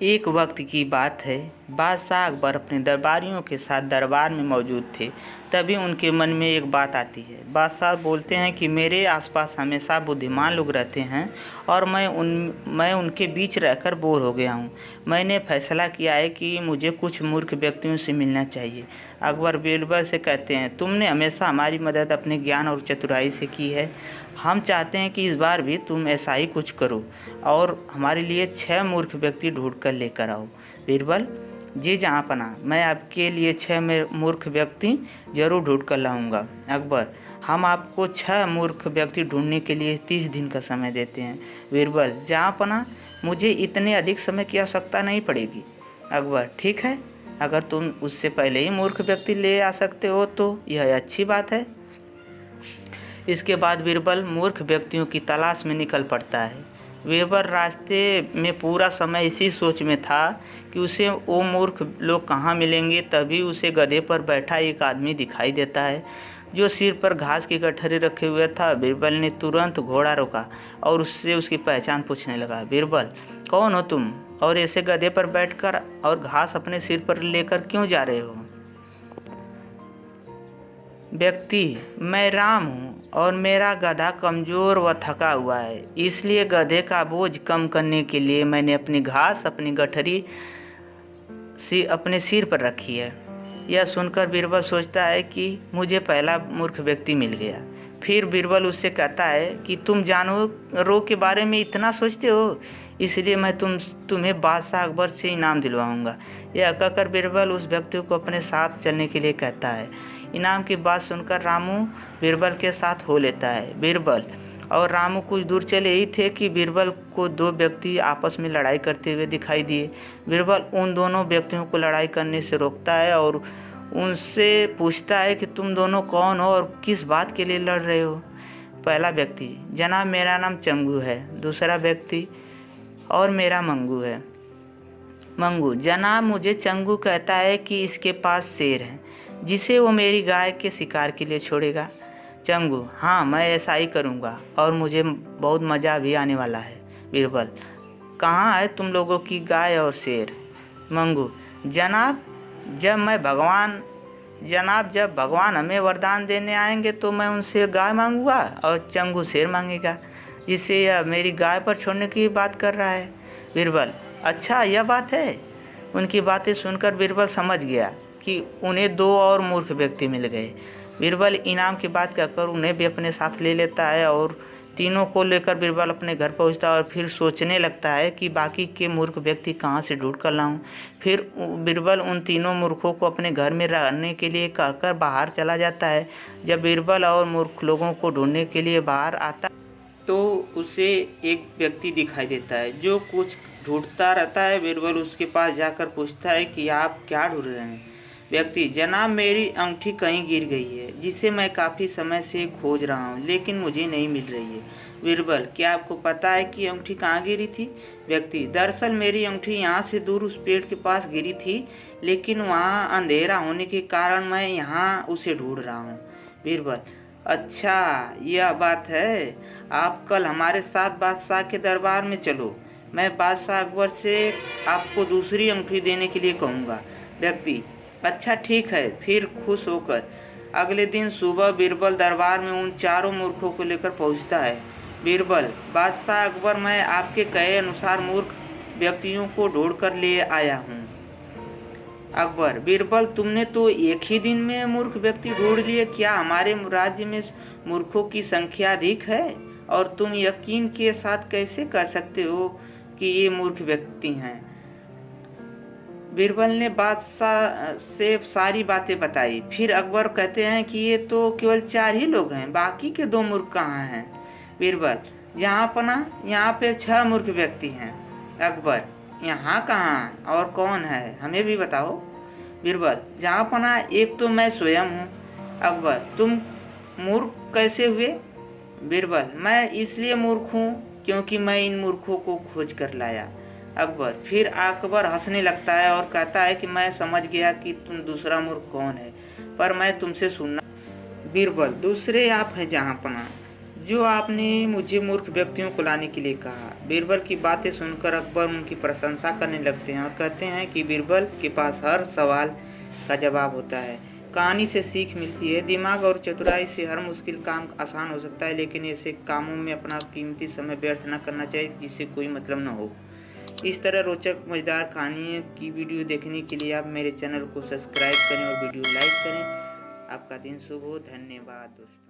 एक वक्त की बात है, बादशाह अकबर अपने दरबारियों के साथ दरबार में मौजूद थे। तभी उनके मन में एक बात आती है। बादशाह बोलते हैं कि मेरे आसपास हमेशा बुद्धिमान लोग रहते हैं और मैं उनके बीच रहकर बोर हो गया हूँ। मैंने फैसला किया है कि मुझे कुछ मूर्ख व्यक्तियों से मिलना चाहिए। अकबर बीरबल से कहते हैं, तुमने हमेशा हमारी मदद अपने ज्ञान और चतुराई से की है। हम चाहते हैं कि इस बार भी तुम ऐसा ही कुछ करो और हमारे लिए 6 मूर्ख व्यक्ति ढूंढ कर लेकर आओ। बीरबल, जी जहाँपनाह, मैं आपके लिए 6 मूर्ख व्यक्ति जरूर ढूंढ कर लाऊंगा। अकबर, हम आपको 6 मूर्ख व्यक्ति ढूंढने के लिए 30 दिन का समय देते हैं। बीरबल, जहाँपनाह, मुझे इतने अधिक समय की आवश्यकता नहीं पड़ेगी। अकबर, ठीक है, अगर तुम उससे पहले ही मूर्ख व्यक्ति ले आ सकते हो तो यह अच्छी बात है। इसके बाद बीरबल मूर्ख व्यक्तियों की तलाश में निकल पड़ता है। बीरबल रास्ते में पूरा समय इसी सोच में था कि उसे वो मूर्ख लोग कहाँ मिलेंगे। तभी उसे गधे पर बैठा एक आदमी दिखाई देता है जो सिर पर घास की गठरी रखे हुए था। बीरबल ने तुरंत घोड़ा रोका और उससे उसकी पहचान पूछने लगा। बीरबल, कौन हो तुम और ऐसे गधे पर बैठकर और घास अपने सिर पर लेकर क्यों जा रहे हो? व्यक्ति, मैं राम हूँ और मेरा गधा कमज़ोर व थका हुआ है, इसलिए गधे का बोझ कम करने के लिए मैंने अपनी घास अपनी गठरी अपने सिर पर रखी है। यह सुनकर बीरबल सोचता है कि मुझे पहला मूर्ख व्यक्ति मिल गया। फिर बीरबल उससे कहता है कि तुम जानवरों के बारे में इतना सोचते हो, इसलिए मैं तुम्हें बादशाह अकबर से इनाम दिलवाऊंगा। यह कहकर बीरबल उस व्यक्ति को अपने साथ चलने के लिए कहता है। इनाम की बात सुनकर रामू बीरबल के साथ हो लेता है। बीरबल और रामू कुछ दूर चले ही थे कि बीरबल को 2 व्यक्ति आपस में लड़ाई करते हुए दिखाई दिए। बीरबल उन दोनों व्यक्तियों को लड़ाई करने से रोकता है और उनसे पूछता है कि तुम दोनों कौन हो और किस बात के लिए लड़ रहे हो? पहला व्यक्ति, जनाब मेरा नाम चंगू है। दूसरा व्यक्ति, और मेरा मंगू है। मंगू, जनाब मुझे चंगू कहता है कि इसके पास शेर है जिसे वो मेरी गाय के शिकार के लिए छोड़ेगा। चंगू, हाँ मैं ऐसा ही करूँगा और मुझे बहुत मज़ा भी आने वाला है। बीरबल, कहाँ है तुम लोगों की गाय और शेर? मंगू, जनाब जब भगवान हमें वरदान देने आएंगे तो मैं उनसे गाय मांगूंगा और चंगू शेर मांगेगा, जिससे यह मेरी गाय पर छोड़ने की बात कर रहा है। बीरबल, अच्छा यह बात है। उनकी बातें सुनकर बीरबल समझ गया कि उन्हें 2 और मूर्ख व्यक्ति मिल गए। बीरबल इनाम की बात कहकर उन्हें भी अपने साथ ले लेता है और तीनों को लेकर बीरबल अपने घर पहुंचता है और फिर सोचने लगता है कि बाकी के मूर्ख व्यक्ति कहाँ से ढूंढ कर लाऊं। फिर बीरबल उन तीनों मूर्खों को अपने घर में रहने के लिए कहकर बाहर चला जाता है। जब बीरबल और मूर्ख लोगों को ढूंढने के लिए बाहर आता तो उसे एक व्यक्ति दिखाई देता है जो कुछ ढूंढता रहता है। बीरबल उसके पास जाकर पूछता है कि आप क्या ढूंढ रहे हैं? व्यक्ति, जनाब मेरी अंगूठी कहीं गिर गई है जिसे मैं काफ़ी समय से खोज रहा हूँ लेकिन मुझे नहीं मिल रही है। बीरबल, क्या आपको पता है कि अंगूठी कहाँ गिरी थी? व्यक्ति, दरअसल मेरी अंगूठी यहाँ से दूर उस पेड़ के पास गिरी थी लेकिन वहाँ अंधेरा होने के कारण मैं यहाँ उसे ढूंढ रहा हूँ। बीरबल, अच्छा यह बात है, आप कल हमारे साथ बादशाह के दरबार में चलो। मैं बादशाह अकबर से आपको दूसरी अंगूठी देने के लिए कहूँगा। व्यक्ति, अच्छा ठीक है। फिर खुश होकर अगले दिन सुबह बीरबल दरबार में उन 4 मूर्खों को लेकर पहुंचता है। बीरबल, बादशाह अकबर, मैं आपके कहे अनुसार मूर्ख व्यक्तियों को ढूंढ कर ले आया हूं। अकबर, बीरबल, तुमने तो एक ही दिन में मूर्ख व्यक्ति ढूंढ लिए। क्या हमारे राज्य में मूर्खों की संख्या अधिक है और तुम यकीन के साथ कैसे कह सकते हो कि ये मूर्ख व्यक्ति हैं? बीरबल ने बादशाह से सारी बातें बताई। फिर अकबर कहते हैं कि ये तो केवल 4 ही लोग हैं, बाकी के 2 मूर्ख कहाँ हैं? बीरबल, जहाँपनाह, यहाँ पे 6 मूर्ख व्यक्ति हैं। अकबर, यहाँ कहाँ और कौन है, हमें भी बताओ। बीरबल, जहाँपनाह, एक तो मैं स्वयं हूँ। अकबर, तुम मूर्ख कैसे हुए? बीरबल, मैं इसलिए मूर्ख हूँ क्योंकि मैं इन मूर्खों को खोज कर लाया। अकबर, फिर अकबर हंसने लगता है और कहता है कि मैं समझ गया कि तुम दूसरा मूर्ख कौन है, पर मैं तुमसे सुनना। बीरबल, दूसरे आप हैं जहाँपनाह, जो आपने मुझे मूर्ख व्यक्तियों को लाने के लिए कहा। बीरबल की बातें सुनकर अकबर उनकी प्रशंसा करने लगते हैं और कहते हैं कि बीरबल के पास हर सवाल का जवाब होता है। कहानी से सीख मिलती है, दिमाग और चतुराई से हर मुश्किल काम आसान हो सकता है, लेकिन ऐसे कामों में अपना कीमती समय व्यर्थ न करना चाहिए जिससे कोई मतलब न हो। इस तरह रोचक मज़ेदार कहानियों की वीडियो देखने के लिए आप मेरे चैनल को सब्सक्राइब करें और वीडियो लाइक करें। आपका दिन शुभ हो। धन्यवाद दोस्तों।